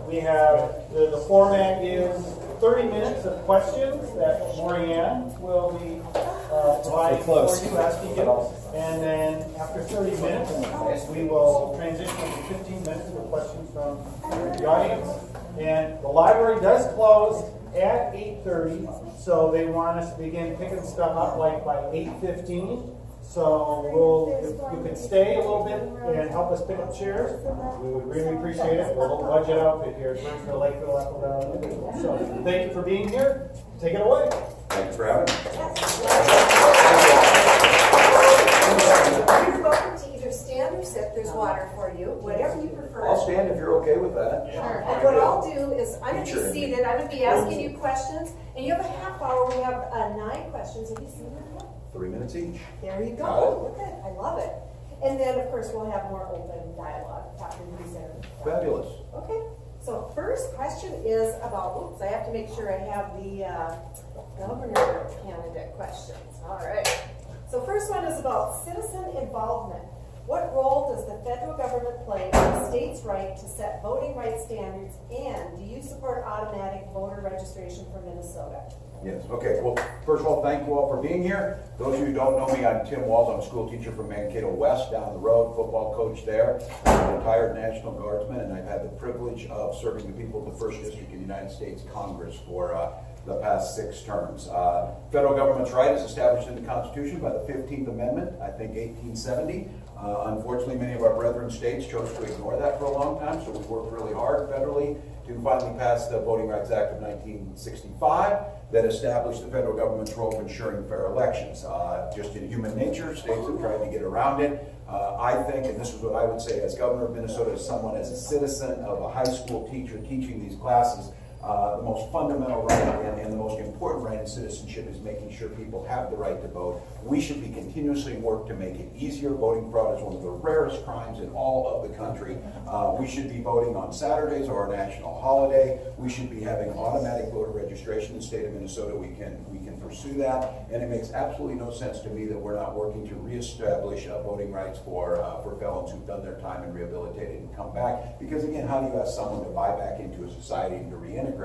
We have, the format is 30 minutes of questions that Maurianne will be providing for you, asking you. And then after 30 minutes, we will transition to 15 minutes for questions from the audience. And the library does close at 8:30, so they want us to begin picking stuff up like by 8:15. So if you could stay a little bit and help us pick up chairs, we would really appreciate it. We're a little budget outfit here for Lakeville, Lakeville. So thank you for being here. Take it away. Thanks for having me. You're welcome to either stand or sit. There's water for you, whatever you prefer. I'll stand if you're okay with that. Sure. And what I'll do is I'm going to be seated. I'm going to be asking you questions, and you have a half hour. We have 9 questions. Have you seen that? 3 minutes each. There you go. Look at it. I love it. And then, of course, we'll have more open dialogue after the presenter. Fabulous. Okay. So first question is about, oops, I have to make sure I have the governor candidate questions. All right. So first one is about citizen involvement. What role does the federal government play in the state's right to set voting rights standards, and do you support automatic voter registration for Minnesota? Yes. Okay. Well, first of all, thank you all for being here. Those of you who don't know me, I'm Tim Walz. I'm a school teacher from Mankato West, down the road, football coach there. I'm a retired National Guardsman, and I've had the privilege of serving the people of the 1st District in the United States Congress for the past 6 terms. Federal government's right is established in the Constitution by the 15th Amendment, I think 1870. Unfortunately, many of our brethren states chose to ignore that for a long time, so we've worked really hard federally to finally pass the Voting Rights Act of 1965 that established the federal government's role in ensuring fair elections. Just in human nature, states have tried to get around it. I think, and this is what I would say as governor of Minnesota, as someone, as a citizen of a high school teacher teaching these classes, the most fundamental right and the most important right in citizenship is making sure people have the right to vote. We should be continuously work to make it easier. Voting fraud is one of the rarest crimes in all of the country. We should be voting on Saturdays or a national holiday. We should be having automatic voter registration in the state of Minnesota. We can pursue that, and it makes absolutely no sense to me that we're not working to reestablish voting rights for felons who've done their time and rehabilitated and come back. Because again, how do you ask someone to buy back into a society and to reintegrate?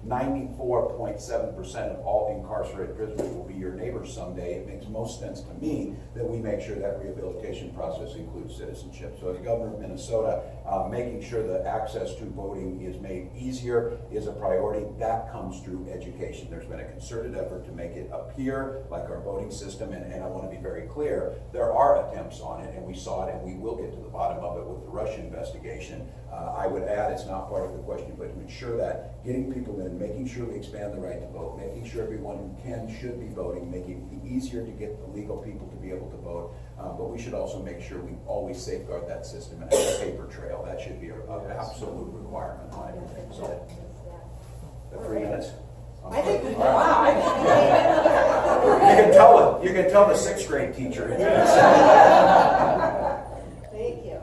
94.7% of all incarcerated prisoners will be your neighbors someday. It makes most sense to me that we make sure that rehabilitation process includes citizenship. So as governor of Minnesota, making sure that access to voting is made easier is a priority. That comes through education. There's been a concerted effort to make it appear like our voting system, and I want to be very clear, there are attempts on it, and we saw it, and we will get to the bottom of it with the Russia investigation. I would add, it's not part of the question, but to ensure that getting people in, making sure we expand the right to vote, making sure everyone who can should be voting, making it easier to get the legal people to be able to vote. But we should also make sure we always safeguard that system and have a paper trail. That should be an absolute requirement. So, the 3 minutes. I think, wow. You can tell the 6th grade teacher. Thank you.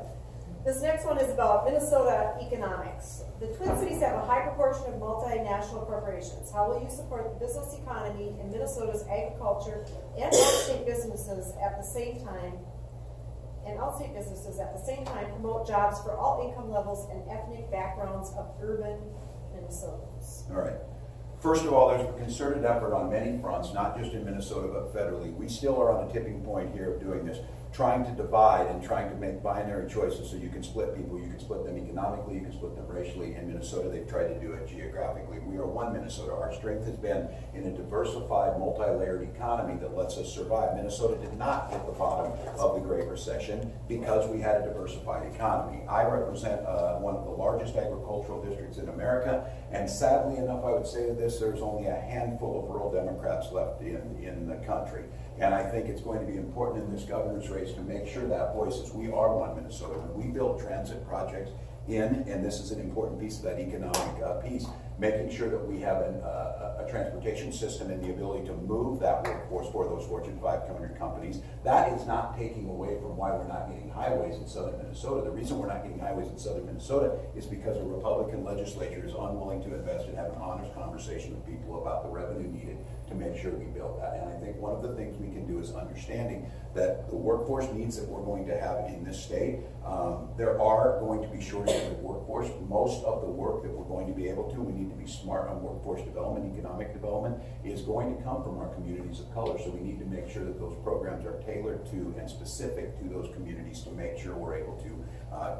This next one is about Minnesota economics. The Twin Cities have a high proportion of multinational corporations. How will you support the business economy in Minnesota's agriculture and out-of-state businesses at the same time, promote jobs for all income levels and ethnic backgrounds of urban Minnesotans? All right. First of all, there's a concerted effort on many fronts, not just in Minnesota, but federally. We still are on a tipping point here of doing this, trying to divide and trying to make binary choices so you can split people, you can split them economically, you can split them racially. In Minnesota, they've tried to do it geographically. We are one Minnesota. Our strength has been in a diversified, multi-layered economy that lets us survive. Minnesota did not hit the bottom of the Great Recession because we had a diversified economy. I represent one of the largest agricultural districts in America, and sadly enough, I would say to this, there's only a handful of rural Democrats left in the country. And I think it's going to be important in this governor's race to make sure that voices, we are one Minnesota. When we build transit projects in, and this is an important piece of that economic piece, making sure that we have a transportation system and the ability to move that workforce for those Fortune 500 companies. That is not taking away from why we're not getting highways in southern Minnesota. The reason we're not getting highways in southern Minnesota is because a Republican legislature is unwilling to invest and have an honest conversation with people about the revenue needed to make sure we build that. And I think one of the things we can do is understanding that the workforce needs that we're going to have in this state, there are going to be shortages of workforce. Most of the work that we're going to be able to, we need to be smart on workforce development, economic development, is going to come from our communities of color. So we need to make sure that those programs are tailored to and specific to those communities to make sure we're able to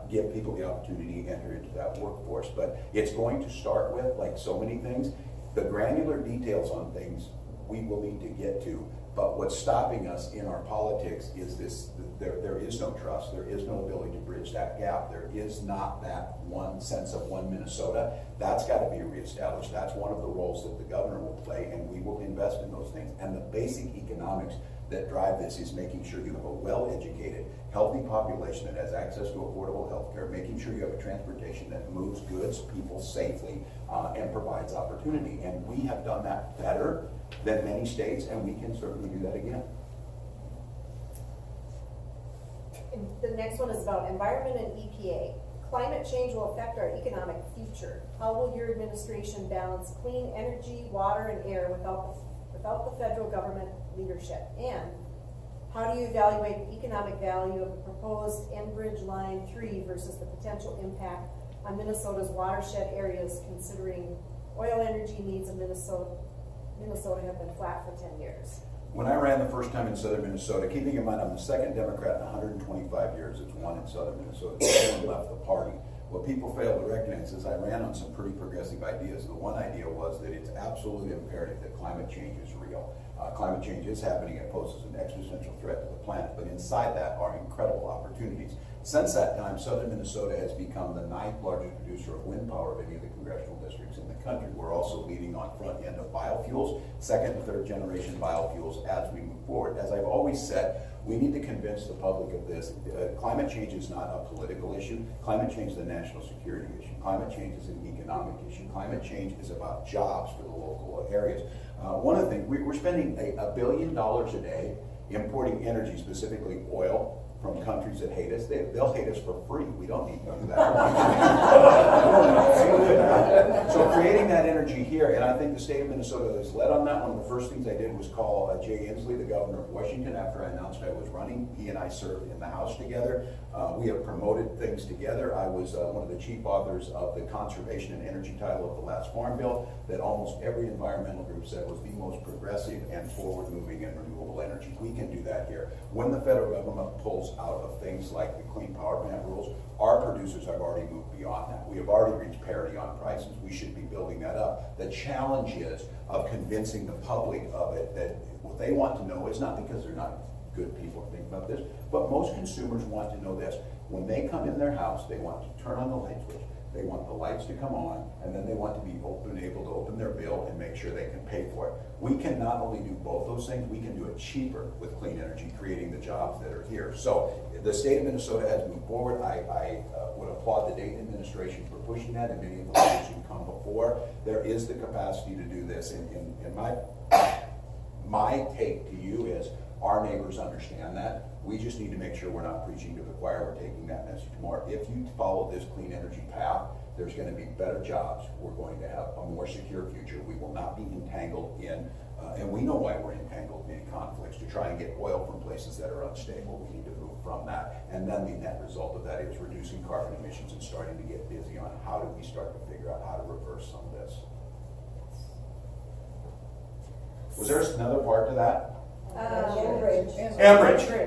give people the opportunity to enter into that workforce. But it's going to start with, like so many things, the granular details on things we will need to get to. But what's stopping us in our politics is this, there is no trust, there is no ability to bridge that gap, there is not that one sense of one Minnesota. That's got to be reestablished. That's one of the roles that the governor will play, and we will invest in those things. And the basic economics that drive this is making sure you have a well-educated, healthy population that has access to affordable health care, making sure you have a transportation that moves goods, people safely, and provides opportunity. And we have done that better than many states, and we can certainly do that again. And the next one is about environment and EPA. Climate change will affect our economic future. How will your administration balance clean energy, water, and air without the federal government leadership? And how do you evaluate the economic value of the proposed Enbridge Line 3 versus the potential impact on Minnesota's watershed areas, considering oil energy needs of Minnesota have been flat for 10 years? When I ran the first time in southern Minnesota, keeping in mind I'm the second Democrat in 125 years that's won in southern Minnesota, no one left the party. What people fail to recognize is I ran on some pretty progressive ideas. The one idea was that it's absolutely imperative that climate change is real. Climate change is happening. It poses an existential threat to the planet, but inside that are incredible opportunities. Since that time, southern Minnesota has become the 9th largest producer of wind power of any of the congressional districts in the country. We're also leading on front end of biofuels, second and third generation biofuels as we move forward. As I've always said, we need to convince the public of this. Climate change is not a political issue. Climate change is a national security issue. Climate change is an economic issue. Climate change is about jobs for the local areas. One of the things, we're spending $1 billion a day importing energy, specifically oil, from countries that hate us. They'll hate us for free. We don't need to do that. So creating that energy here, and I think the state of Minnesota is led on that. One of the first things I did was call Jay Inslee, the governor of Washington, after I announced I was running. He and I served in the House together. We have promoted things together. I was one of the chief authors of the conservation and energy title of the last Farm Bill that almost every environmental group said was the most progressive and forward-moving in renewable energy. We can do that here. When the federal government pulls out of things like the Clean Power Plant rules, our producers have already moved beyond that. We have already reached parity on prices. We should be building that up. The challenge is of convincing the public of it, that what they want to know is not because they're not good people to think about this, but most consumers want to know this. When they come in their house, they want to turn on the light switch. They want the lights to come on, and then they want to be able to open their bill and make sure they can pay for it. We can not only do both those things, we can do it cheaper with clean energy, creating the jobs that are here. So the state of Minnesota has moved forward. I would applaud the Dayton administration for pushing that, and many of the leaders who come before. There is the capacity to do this, and my take to you is our neighbors understand that. We just need to make sure we're not preaching to the choir. We're taking that message more. If you follow this clean energy path, there's going to be better jobs. We're going to have a more secure future. We will not be entangled in, and we know why we're entangled in conflicts, to try and get oil from places that are unstable. We need to move from that. And then the net result of that is reducing carbon emissions and starting to get busy on how do we start to figure out how to reverse some of this. Was there another part to that? Enbridge.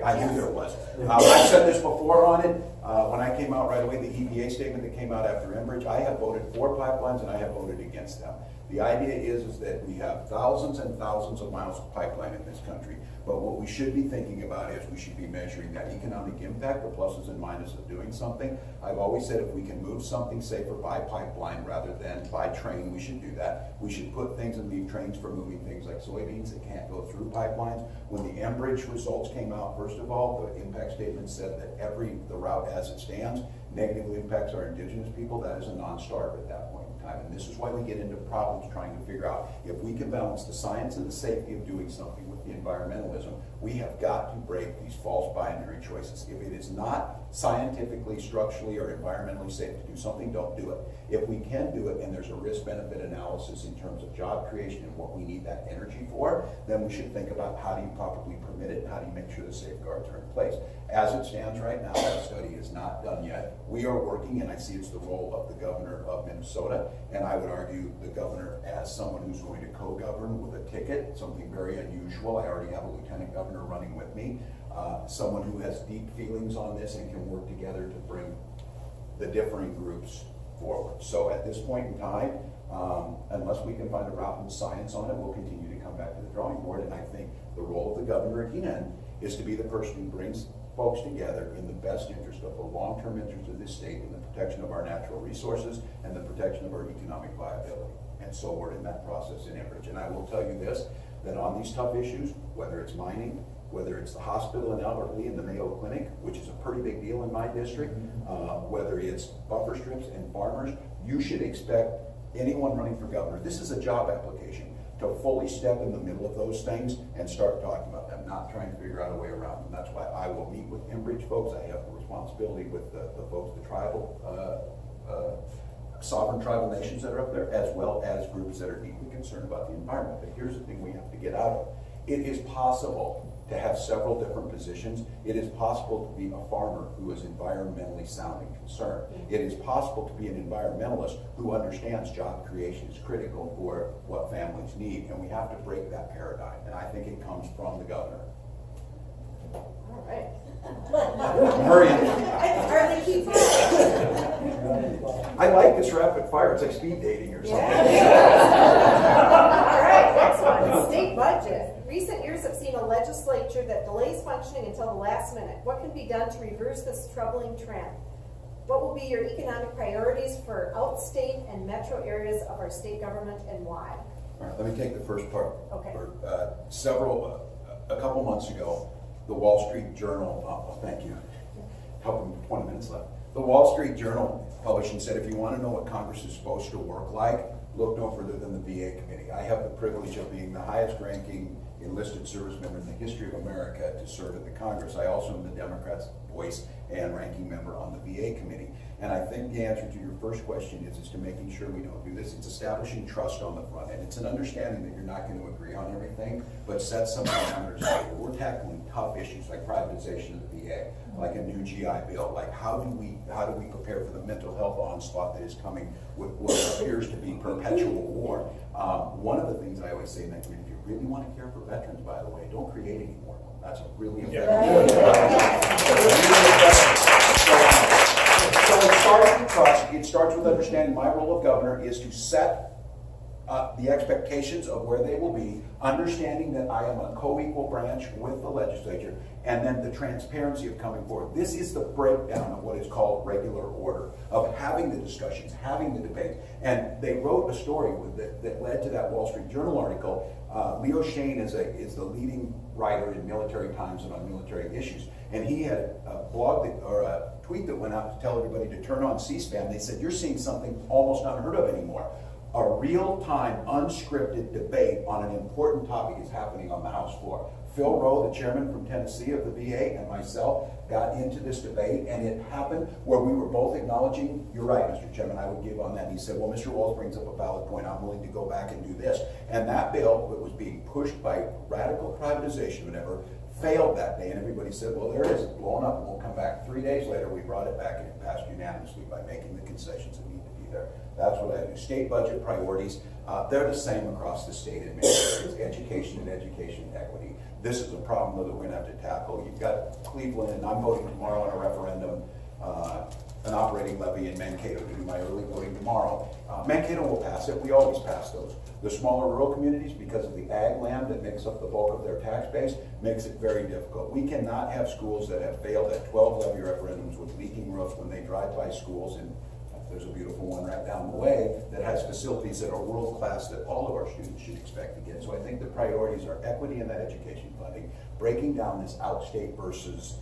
I knew there was. I've said this before on it. When I came out right away, the EPA statement that came out after Enbridge, I have voted for pipelines and I have voted against them. The idea is that we have thousands and thousands of miles of pipeline in this country, but what we should be thinking about is we should be measuring that economic impact, the pluses and minuses of doing something. I've always said if we can move something safer by pipeline rather than by train, we should do that. We should put things and leave trains for moving things like soybeans that can't go through pipelines. When the Enbridge results came out, first of all, the impact statement said that the route as it stands negatively impacts our indigenous people, that is a non-starter at that point in time. And this is why we get into problems trying to figure out if we can balance the science and the safety of doing something with the environmentalism. We have got to break these false binary choices. If it is not scientifically, structurally, or environmentally safe to do something, don't do it. If we can do it and there's a risk-benefit analysis in terms of job creation and what we need that energy for, then we should think about how do you properly permit it and how do you make sure the safeguards are in place. As it stands right now, that study is not done yet. We are working, and I see it's the role of the governor of Minnesota, and I would argue the governor as someone who's going to co-govern with a ticket, something very unusual. I already have a lieutenant governor running with me, someone who has deep feelings on this and can work together to bring the differing groups forward. So at this point in time, unless we can find a route in science on it, we'll continue to come back to the drawing board. And I think the role of the governor again is to be the person who brings folks together in the best interest of the long-term interest of this state, in the protection of our natural resources and the protection of our economic viability. And so we're in that process in Enbridge. And I will tell you this, that on these tough issues, whether it's mining, whether it's the hospital in Albert Lee and the Mayo Clinic, which is a pretty big deal in my district, whether it's buffer strips and farmers, you should expect anyone running for governor, this is a job application, to fully step in the middle of those things and start talking about them, not trying to figure out a way around them. That's why I will meet with Enbridge folks. I have a responsibility with the folks, the tribal, sovereign tribal nations that are up there, as well as groups that are deeply concerned about the environment. But here's the thing we have to get out of. It is possible to have several different positions. It is possible to be a farmer who is environmentally sound and concerned. It is possible to be an environmentalist who understands job creation is critical for what families need, and we have to break that paradigm, and I think it comes from the governor. All right. Hurry. Hardly keep I like this rapid fire. It's like speed dating or something. All right, next one, state budget. Recent years have seen a legislature that delays functioning until the last minute. What can be done to reverse this troubling trend? What will be your economic priorities for outstate and metro areas of our state government, and why? All right, let me take the first part. Okay. A couple months ago, the Wall Street Journal, thank you, helping 20 minutes left. The Wall Street Journal published and said, if you want to know what Congress is supposed to work like, look no further than the VA committee. I have the privilege of being the highest ranking enlisted service member in the history of America to serve in the Congress. I also am the Democrats' voice and ranking member on the VA committee. And I think the answer to your first question is to making sure we don't do this. It's establishing trust on the front end. It's an understanding that you're not going to agree on everything, but set some parameters. We're tackling tough issues like privatization of the VA, like a new GI Bill, like how do we prepare for the mental health onslaught that is coming with what appears to be perpetual war. One of the things I always say in that community, if you really want to care for veterans, by the way, don't create any more. That's a really effective So it starts with trust. It starts with understanding my role of governor is to set the expectations of where they will be, understanding that I am a co-equal branch with the legislature, and then the transparency of coming forward. This is the breakdown of what is called regular order, of having the discussions, having the debates. And they wrote a story that led to that Wall Street Journal article. Leo Shane is the leading writer in Military Times and on military issues. And he had a blog or a tweet that went out to tell everybody to turn on C-SPAN. They said, you're seeing something almost unheard of anymore. A real-time, unscripted debate on an important topic is happening on the House floor. Phil Rowe, the chairman from Tennessee of the VA, and myself got into this debate, and it happened where we were both acknowledging, you're right, Mr. Chairman, I would give on that. And he said, well, Mr. Walz brings up a valid point. I'm willing to go back and do this. And that bill that was being pushed by radical privatization, whatever, failed that day, and everybody said, well, there it is, it's blown up, and we'll come back. 3 days later, we brought it back, and it passed unanimously by making the concessions that need to be there. That's what I do. State budget priorities, they're the same across the state in many areas. Education and education equity. This is a problem, though, that we're going to have to tackle. You've got Cleveland, and I'm voting tomorrow on a referendum, an operating levy in Mankato to do my early voting tomorrow. Mankato will pass it. We always pass those. The smaller rural communities, because of the ag land that makes up the bulk of their tax base, makes it very difficult. We cannot have schools that have failed at 12 levy referendums with leaking roofs when they drive by schools, and there's a beautiful one right down the way that has facilities that are world class that all of our students should expect to get. So I think the priorities are equity in that education funding, breaking down this outstate versus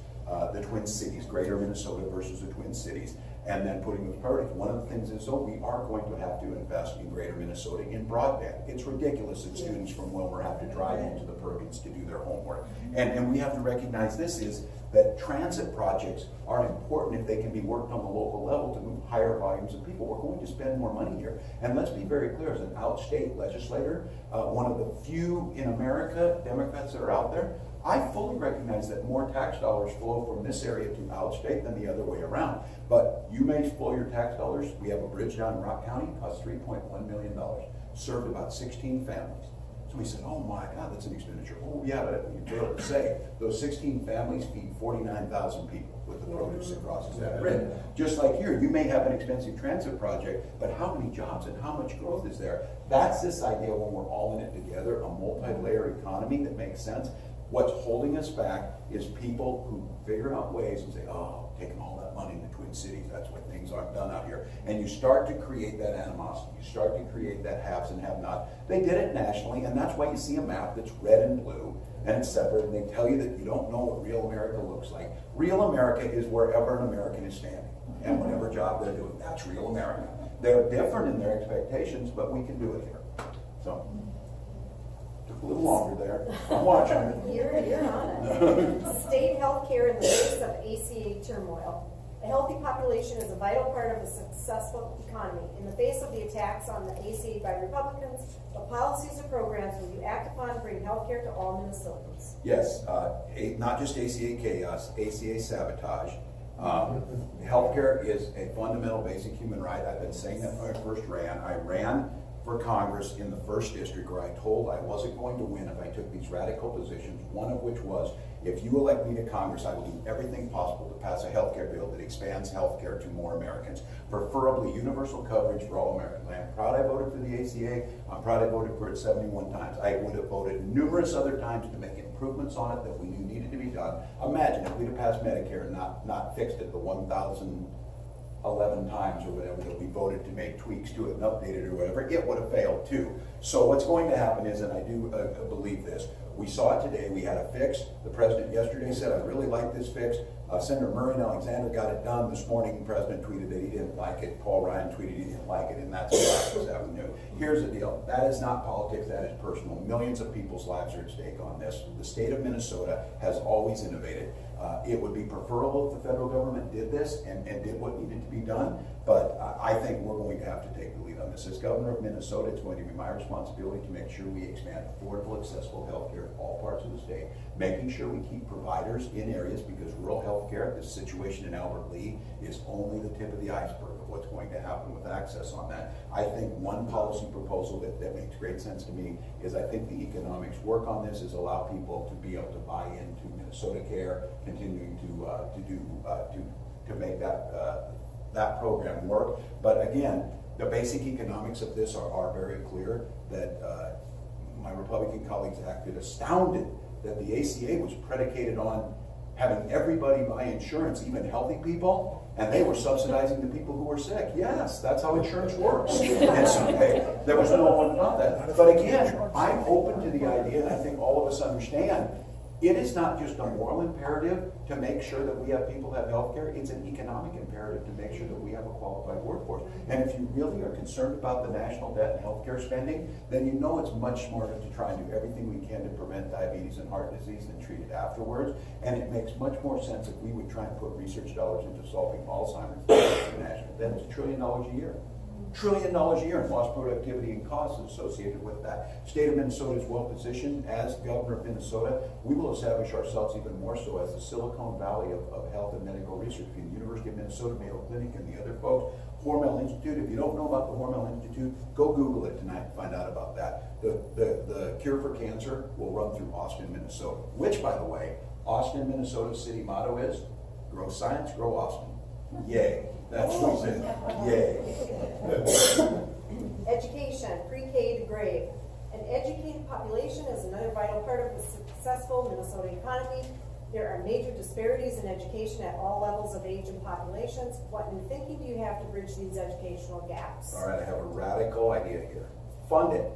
the Twin Cities, greater Minnesota versus the Twin Cities, and then putting those priorities. One of the things is, we are going to have to invest in greater Minnesota in broadband. It's ridiculous that students from Wilmer have to drive into the Perkins to do their homework. And we have to recognize this is that transit projects are important if they can be worked on the local level to move higher volumes of people. We're going to spend more money here. And let's be very clear, as an outstate legislator, one of the few in America, Democrats that are out there, I fully recognize that more tax dollars flow from this area to outstate than the other way around. But you may flow your tax dollars. We have a bridge down in Rock County, cost $3.1 million, served about 16 families. So we said, oh my God, that's an expenditure. Oh yeah, but you'd be able to say those 16 families feed 49,000 people with the produce that crosses that bridge. Just like here, you may have an expensive transit project, but how many jobs and how much growth is there? That's this idea when we're all in it together, a multi-layer economy that makes sense. What's holding us back is people who figure out ways and say, oh, taking all that money in the Twin Cities, that's why things aren't done out here. And you start to create that animosity. You start to create that haves and have-not. They did it nationally, and that's why you see a map that's red and blue, and it's separate, and they tell you that you don't know what real America looks like. Real America is wherever an American is standing, and whatever job they're doing. That's real America. They're different in their expectations, but we can do it here. So. A little longer there. I'm watching. You're on it. State healthcare in the face of ACA turmoil. A healthy population is a vital part of a successful economy. In the face of the attacks on the ACA by Republicans, what policies or programs will you act upon to bring healthcare to all Minnesotans? Yes, not just ACA chaos, ACA sabotage. Healthcare is a fundamental basic human right. I've been saying that when I first ran. I ran for Congress in the 1st District where I told I wasn't going to win if I took these radical positions, one of which was, if you elect me to Congress, I will do everything possible to pass a health care bill that expands health care to more Americans, preferably universal coverage for all Americans. I'm proud I voted for the ACA. I'm proud I voted for it 71 times. I would have voted numerous other times to make improvements on it that we knew needed to be done. Imagine if we'd have passed Medicare and not fixed it the 1,011 times or whatever that we voted to make tweaks to it and update it or whatever, it would have failed too. So what's going to happen is, and I do believe this, we saw it today, we had a fix. The president yesterday said, I really like this fix. Senator Murray and Alexander got it done this morning. The president tweeted that he didn't like it. Paul Ryan tweeted he didn't like it, and that's what Avenue. Here's the deal. That is not politics, that is personal. Millions of people's lives are at stake on this. The state of Minnesota has always innovated. It would be preferable if the federal government did this and did what needed to be done, but I think we're going to have to take the lead on this. As governor of Minnesota, it's going to be my responsibility to make sure we expand affordable, accessible health care in all parts of the state, making sure we keep providers in areas, because rural health care, this situation in Albert Lea, is only the tip of the iceberg of what's going to happen with access on that. I think one policy proposal that makes great sense to me is, I think the economics work on this is allow people to be able to buy into Minnesota Care, continuing to make that program work. But again, the basic economics of this are very clear. That my Republican colleagues acted astounded that the ACA was predicated on having everybody buy insurance, even healthy people, and they were subsidizing the people who were sick. Yes, that's how insurance works. And so, there was no one about that. But again, I'm open to the idea, and I think all of us understand, it is not just a moral imperative to make sure that we have people who have health care, it's an economic imperative to make sure that we have a qualified workforce. And if you really are concerned about the national debt and healthcare spending, then you know it's much smarter to try and do everything we can to prevent diabetes and heart disease than treat it afterwards. And it makes much more sense if we would try and put research dollars into solving Alzheimer's national debt. It's $1 trillion a year. $1 trillion a year in lost productivity and costs associated with that. State of Minnesota is well positioned. As governor of Minnesota, we will establish ourselves even more so as the Silicon Valley of health and medical research. The University of Minnesota, Mayo Clinic, and the other folks. Hormel Institute, if you don't know about the Hormel Institute, go Google it tonight and find out about that. The cure for cancer will run through Austin, Minnesota, which, by the way, Austin, Minnesota's city motto is, grow science, grow Austin. Yay. That's what we said. Yay. Education, pre-K to grade. An educated population is another vital part of the successful Minnesota economy. There are major disparities in education at all levels of age and populations. What new thinking do you have to bridge these educational gaps? All right, I have a radical idea here. Fund it.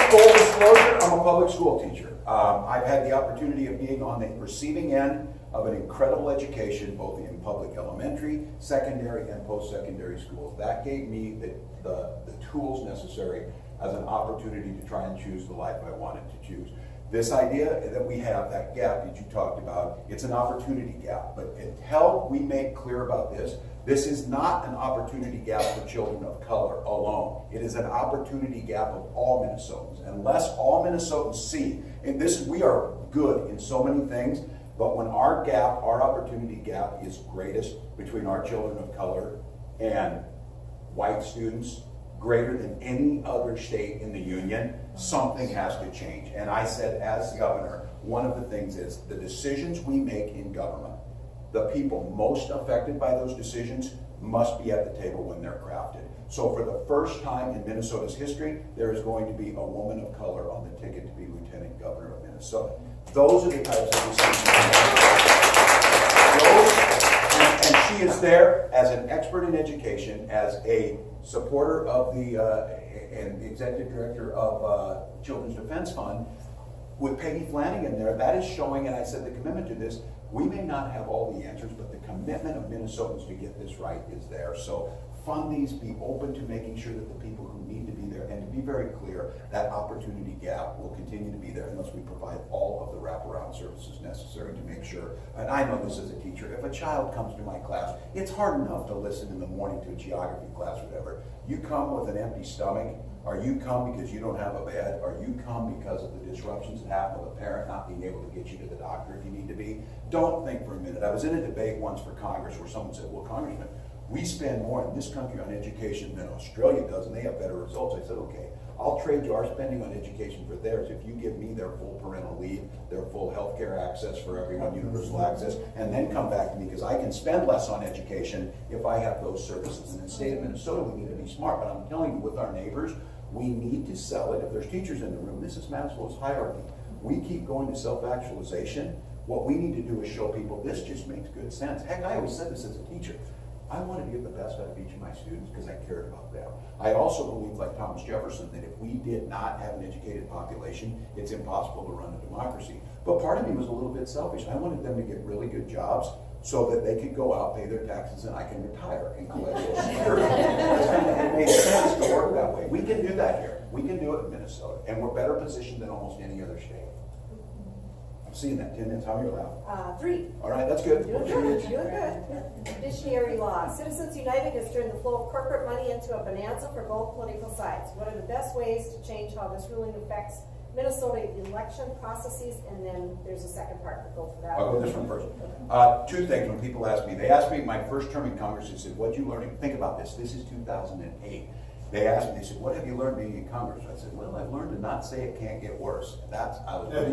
Full disclosure, I'm a public school teacher. I've had the opportunity of being on the receiving end of an incredible education, both in public elementary, secondary, and post-secondary schools. That gave me the tools necessary as an opportunity to try and choose the life I wanted to choose. This idea that we have, that gap that you talked about, it's an opportunity gap. But until we make clear about this, this is not an opportunity gap for children of color alone. It is an opportunity gap of all Minnesotans. Unless all Minnesotans see, and we are good in so many things, but when our gap, our opportunity gap is greatest between our children of color and white students, greater than any other state in the union, something has to change. And I said, as governor, one of the things is the decisions we make in government, the people most affected by those decisions must be at the table when they're crafted. So for the first time in Minnesota's history, there is going to be a woman of color on the ticket to be Lieutenant Governor of Minnesota. Those are the types of decisions. And she is there as an expert in education, as a supporter of and the executive director of Children's Defense Fund, with Peggy Flanagan there. That is showing, and I said the commitment to this, we may not have all the answers, but the commitment of Minnesotans to get this right is there. So fund these, be open to making sure that the people who need to be there, and to be very clear, that opportunity gap will continue to be there unless we provide all of the wraparound services necessary to make sure, and I know this as a teacher, if a child comes to my class, it's hard enough to listen in the morning to a geography class or whatever. You come with an empty stomach, or you come because you don't have a bed, or you come because of the disruptions that happen with a parent not being able to get you to the doctor if you need to be, don't think for a minute. I was in a debate once for Congress where someone said, well, Congressman, we spend more in this country on education than Australia does, and they have better results. I said, okay, I'll trade you our spending on education for theirs if you give me their full parental leave, their full health care access for everyone, universal access, and then come back to me, because I can spend less on education if I have those services. And in the state of Minnesota, we need to be smart, but I'm telling you, with our neighbors, we need to sell it. If there's teachers in the room, this is Maslow's hierarchy. We keep going to self-actualization. What we need to do is show people this just makes good sense. Heck, I always said this as a teacher. I wanted to get the best out of each of my students because I cared about them. I also believe, like Thomas Jefferson, that if we did not have an educated population, it's impossible to run a democracy. But part of me was a little bit selfish. I wanted them to get really good jobs so that they could go out, pay their taxes, and I can retire and collect Social Security. It made sense to work that way. We can do that here. We can do it in Minnesota, and we're better positioned than almost any other state. I'm seeing that. 10 minutes. How many are left? 3. All right, that's good. Doing good. Doing good. Judiciary law. Citizens United has turned the flow of corporate money into a bonanza for both political sides. What are the best ways to change how this ruling affects Minnesota election processes? And then there's a second part to go for that. I'll go this one first. 2 things when people ask me. They asked me my first term in Congress, they said, what'd you learn? Think about this. This is 2008. They asked me, they said, what have you learned being in Congress? I said, well, I've learned to not say it can't get worse. I was really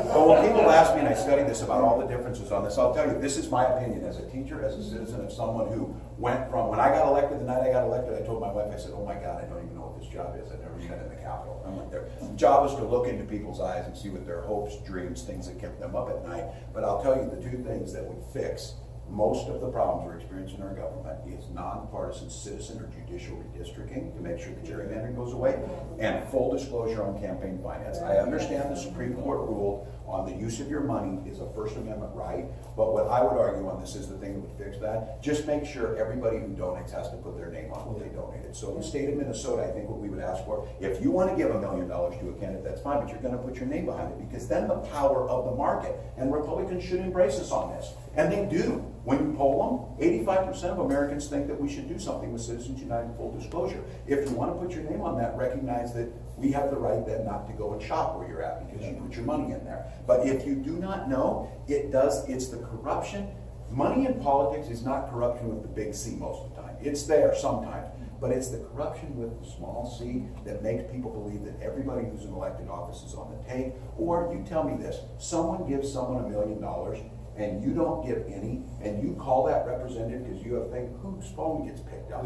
But when people ask me, and I study this about all the differences on this, I'll tell you, this is my opinion as a teacher, as a citizen, of someone who went from, when I got elected, the night I got elected, I told my wife, I said, oh my God, I don't even know what this job is. I've never been in the Capitol. I went there. The job was to look into people's eyes and see what their hopes, dreams, things that kept them up at night. But I'll tell you, the 2 things that would fix most of the problems we're experiencing in our government is nonpartisan citizen or judicial redistricting to make sure the gerrymandering goes away, and full disclosure on campaign finance. I understand the Supreme Court ruled on the use of your money is a First Amendment right, but what I would argue on this is the thing that would fix that. Just make sure everybody who donates has to put their name on what they donated. So in the state of Minnesota, I think what we would ask for, if you want to give $1 million to a candidate, that's fine, but you're going to put your name behind it, because then the power of the market, and Republicans should embrace us on this. And they do. When you poll them, 85% of Americans think that we should do something with Citizens United full disclosure. If you want to put your name on that, recognize that we have the right then not to go and shop where you're at because you put your money in there. But if you do not know, it's the corruption. Money in politics is not corruption with the big C most of the time. It's there sometimes. But it's the corruption with the small c that makes people believe that everybody who's in elected office is on the take. Or you tell me this, someone gives someone $1 million and you don't give any, and you call that representative because you have a thing, whose phone gets picked up?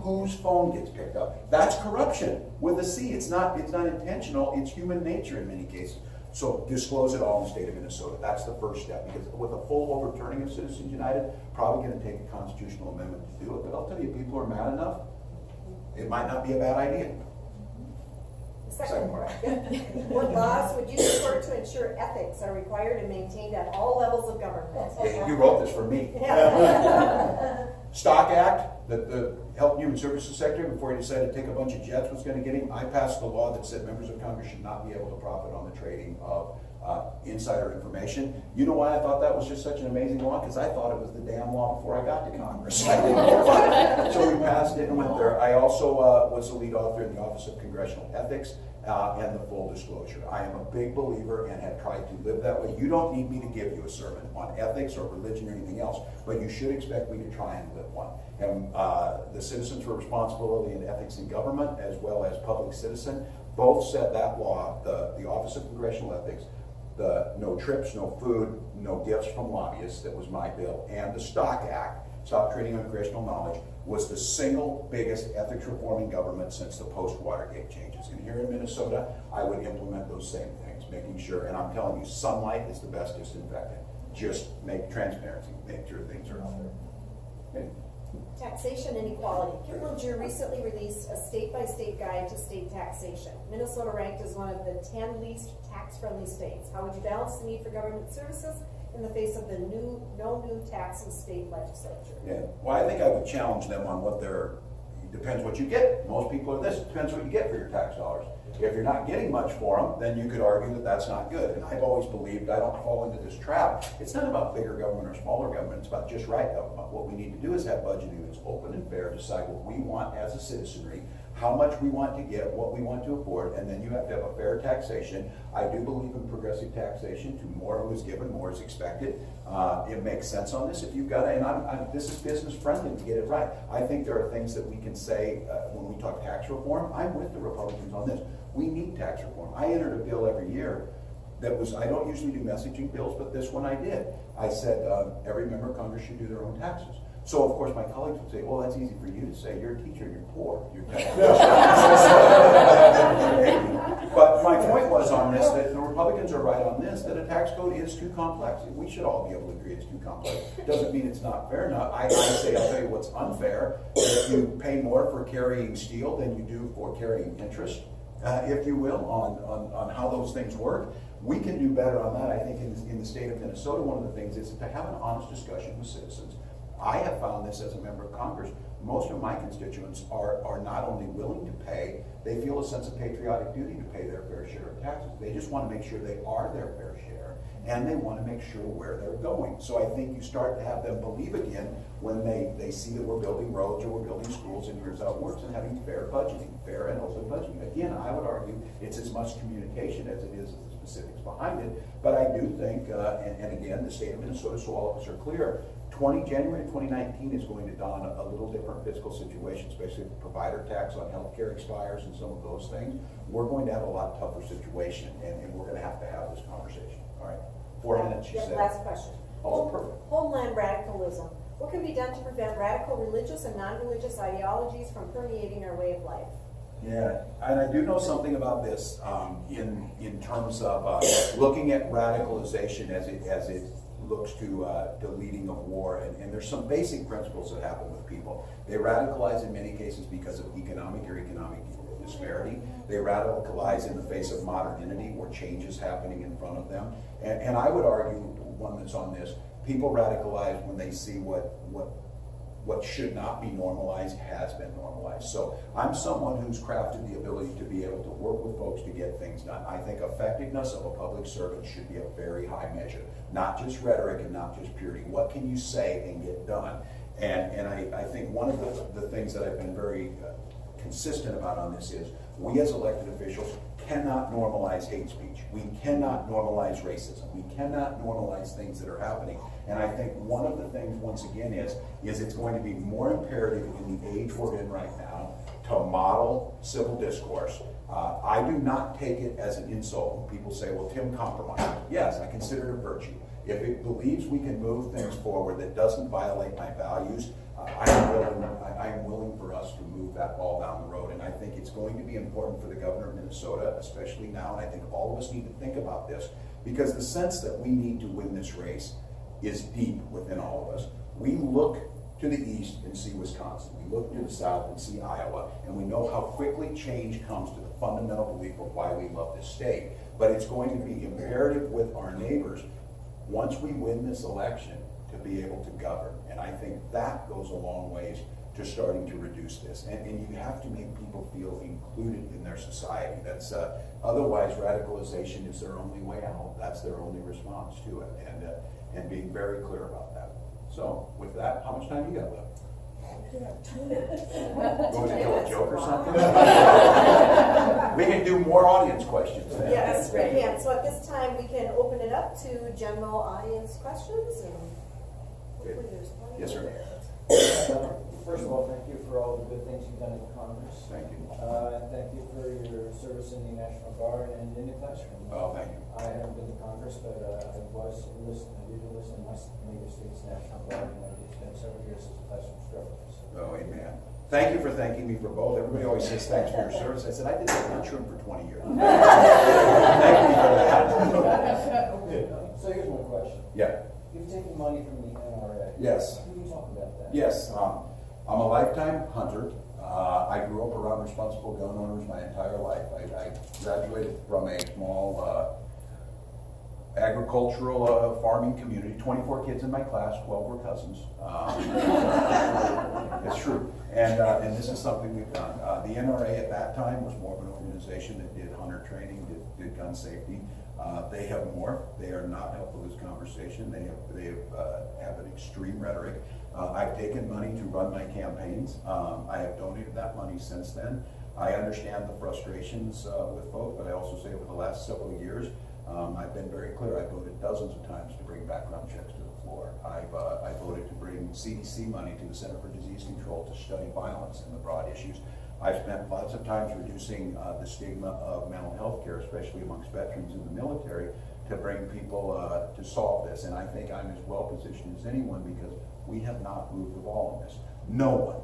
Whose phone gets picked up? That's corruption with a C. It's not intentional, it's human nature in many cases. So disclose it all in the state of Minnesota. That's the first step, because with a full overturning of Citizens United, probably going to take a constitutional amendment to do it. But I'll tell you, people are mad enough, it might not be a bad idea. The Second part. What laws would you support to ensure ethics are required and maintained at all levels of government? You wrote this for me. Stock Act, the Health and Human Services Secretary, before he decided to take a bunch of jets, was going to get him. I passed the law that said members of Congress should not be able to profit on the trading of insider information. You know why I thought that was just such an amazing law? Because I thought it was the damn law before I got to Congress. I didn't know about it. So we passed it and went there. I also was the lead author in the Office of Congressional Ethics and the full disclosure. I am a big believer and have tried to live that way. You don't need me to give you a sermon on ethics or religion or anything else, but you should expect me to try and live one. And the Citizens for Responsibility and Ethics in Government, as well as Public Citizen, both said that law, the Office of Congressional Ethics, the no trips, no food, no gifts from lobbyists, that was my bill, and the Stock Act, Stop Trading on Congressional Knowledge, was the single biggest ethics reform in government since the post-Watergate changes. And here in Minnesota, I would implement those same things, making sure, and I'm telling you, sunlight is the best disinfectant. Just make transparency, make sure things are out there. Okay. Taxation inequality. Kiplinger recently released a state-by-state guide to state taxation. Minnesota ranked as one of the 10 least tax-friendly states. How would you balance the need for government services in the face of the no new taxes state legislature? Yeah. Well, I think I would challenge them on what their, depends what you get. Most people are this, depends what you get for your tax dollars. If you're not getting much for them, then you could argue that that's not good. And I've always believed, I don't fall into this trap. It's not about bigger government or smaller government, it's about just right government. What we need to do is have budgeting that's open and fair, decide what we want as a citizenry, how much we want to get, what we want to afford, and then you have to have a fair taxation. I do believe in progressive taxation. To more who is given, more is expected. It makes sense on this. If you've got, and this is business friendly to get it right. I think there are things that we can say when we talk tax reform. I'm with the Republicans on this. We need tax reform. I entered a bill every year that was, I don't usually do messaging bills, but this one I did. I said every member of Congress should do their own taxes. So of course my colleagues would say, well, that's easy for you to say. You're a teacher, you're poor. You're But my point was on this, that the Republicans are right on this, that a tax code is too complex. We should all be able to agree it's too complex. Doesn't mean it's not fair enough. I say, I'll tell you what's unfair. If you pay more for carrying steel than you do for carrying interest, if you will, on how those things work. We can do better on that. I think in the state of Minnesota, one of the things is to have an honest discussion with citizens. I have found this as a member of Congress. Most of my constituents are not only willing to pay, they feel a sense of patriotic duty to pay their fair share of taxes. They just want to make sure they are their fair share, and they want to make sure where they're going. So I think you start to have them believe again when they see that we're building roads or we're building schools, and here's how it works, and having fair budgeting, fair and open budgeting. Again, I would argue it's as much communication as it is the specifics behind it, but I do think, and again, the state of Minnesota, so all of us are clear, January 2019 is going to dawn a little different fiscal situation, especially if the provider tax on healthcare expires and some of those things. We're going to have a lot tougher situation, and we're going to have this conversation. All right, 4 minutes, you said. Last question. Oh, perfect. Homeland radicalism. What can be done to prevent radical religious and non-religious ideologies from permeating our way of life? Yeah, and I do know something about this in terms of looking at radicalization as it looks to leading of war, and there's some basic principles that happen with people. They radicalize in many cases because of economic disparity. They radicalize in the face of modernity, where change is happening in front of them. And I would argue, one that's on this, people radicalize when they see what should not be normalized has been normalized. So I'm someone who's crafted the ability to be able to work with folks to get things done. I think effectiveness of a public servant should be a very high measure, not just rhetoric and not just purity. What can you say and get done? And I think one of the things that I've been very consistent about on this is we as elected officials cannot normalize hate speech. We cannot normalize racism. We cannot normalize things that are happening. And I think one of the things, once again, is it's going to be more imperative in the age we're in right now to model civil discourse. I do not take it as an insult when people say, well, Tim compromised. Yes, I consider it a virtue. If it believes we can move things forward that doesn't violate my values, I am willing for us to move that ball down the road. And I think it's going to be important for the governor of Minnesota, especially now, and I think all of us need to think about this, because the sense that we need to win this race is deep within all of us. We look to the east and see Wisconsin. We look to the south and see Iowa, and we know how quickly change comes to the fundamental belief of why we love this state. But it's going to be imperative with our neighbors, once we win this election, to be able to govern. And I think that goes a long ways to starting to reduce this. And you have to make people feel included in their society. That's otherwise radicalization is their only way out. That's their only response to it. And being very clear about that. So with that, how much time do you got left? Going to tell a joke or something? We can do more audience questions then. Yes, we can. So at this time, we can open it up to general audience questions. And hopefully there's plenty. Yes, sir. First of all, thank you for all the good things you've done in Congress. Thank you. And thank you for your service in the National Guard and in the classroom. Oh, thank you. I haven't been to Congress, but I did enlist in my native state's National Guard, and I did spend several years as a classroom instructor. So. Oh, amen. Thank you for thanking me for both. Everybody always says thanks for your service. I said, I did the lunchroom for 20 years. Thank you for that. So here's my question. Yeah. You've taken money from the NRA. Yes. Can you talk about that? Yes. I'm a lifetime hunter. I grew up around responsible gun owners my entire life. I graduated from a small agricultural farming community. 24 kids in my class, 12 were cousins. It's true. And this is something we've done. The NRA at that time was more of an organization that did hunter training, did gun safety. They have morphed. They are not helpful to this conversation. They have an extreme rhetoric. I've taken money to run my campaigns. I have donated that money since then. I understand the frustrations with folks, but I also say over the last several years, I've been very clear. I voted dozens of times to bring background checks to the floor. I voted to bring CDC money to the Center for Disease Control to study violence and the broad issues. I've spent lots of times reducing the stigma of mental health care, especially amongst veterans in the military, to bring people to solve this. And I think I'm as well positioned as anyone because we have not moved the ball on this. No one,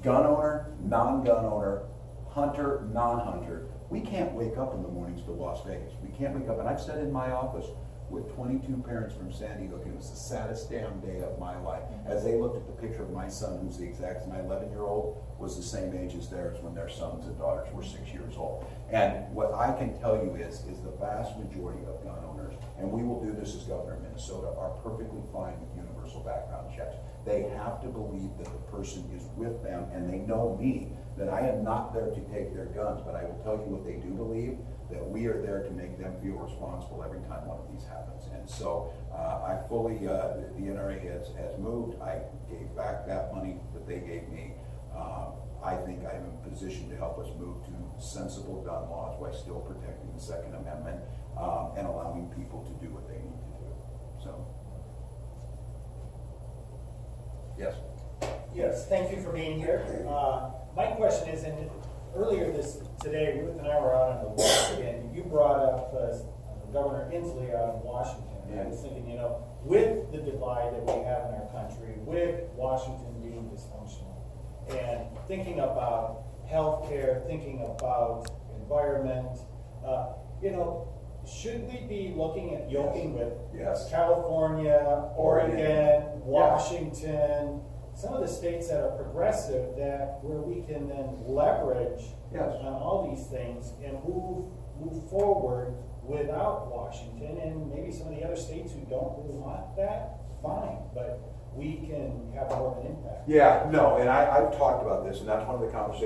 gun owner, non-gun owner, hunter, non-hunter, we can't wake up in the mornings to Las Vegas. We can't wake up, and I've said in my office with 22 parents from Sandy Hook, it was the saddest damn day of my life. As they looked at the picture of my son, who's the exact, my 11-year-old was the same age as theirs when their sons and daughters were 6 years old. And what I can tell you is the vast majority of gun owners, and we will do this as governor of Minnesota, are perfectly fine with universal background checks. They have to believe that the person is with them, and they know me, that I am not there to take their guns, but I will tell you what they do believe, that we are there to make them feel responsible every time one of these happens. And so I fully, the NRA has moved. I gave back that money that they gave me. I think I'm in a position to help us move to sensible gun laws while still protecting the Second Amendment and allowing people to do what they need to do. So, yes. Yes, thank you for being here. My question is, earlier today, Ruth and I were out on the walk, and you brought up Governor Inslee out in Washington. And I was thinking, with the divide that we have in our country, with Washington being dysfunctional, and thinking about healthcare, thinking about environment, should we be looking at yoking with California, Oregon, Washington, some of the states that are progressive, where we can then leverage on all these things and move forward without Washington, and maybe some of the other states who don't really want that, fine, but we can have more of an impact. Yeah, no, and I've talked about this, and that's one of the conversations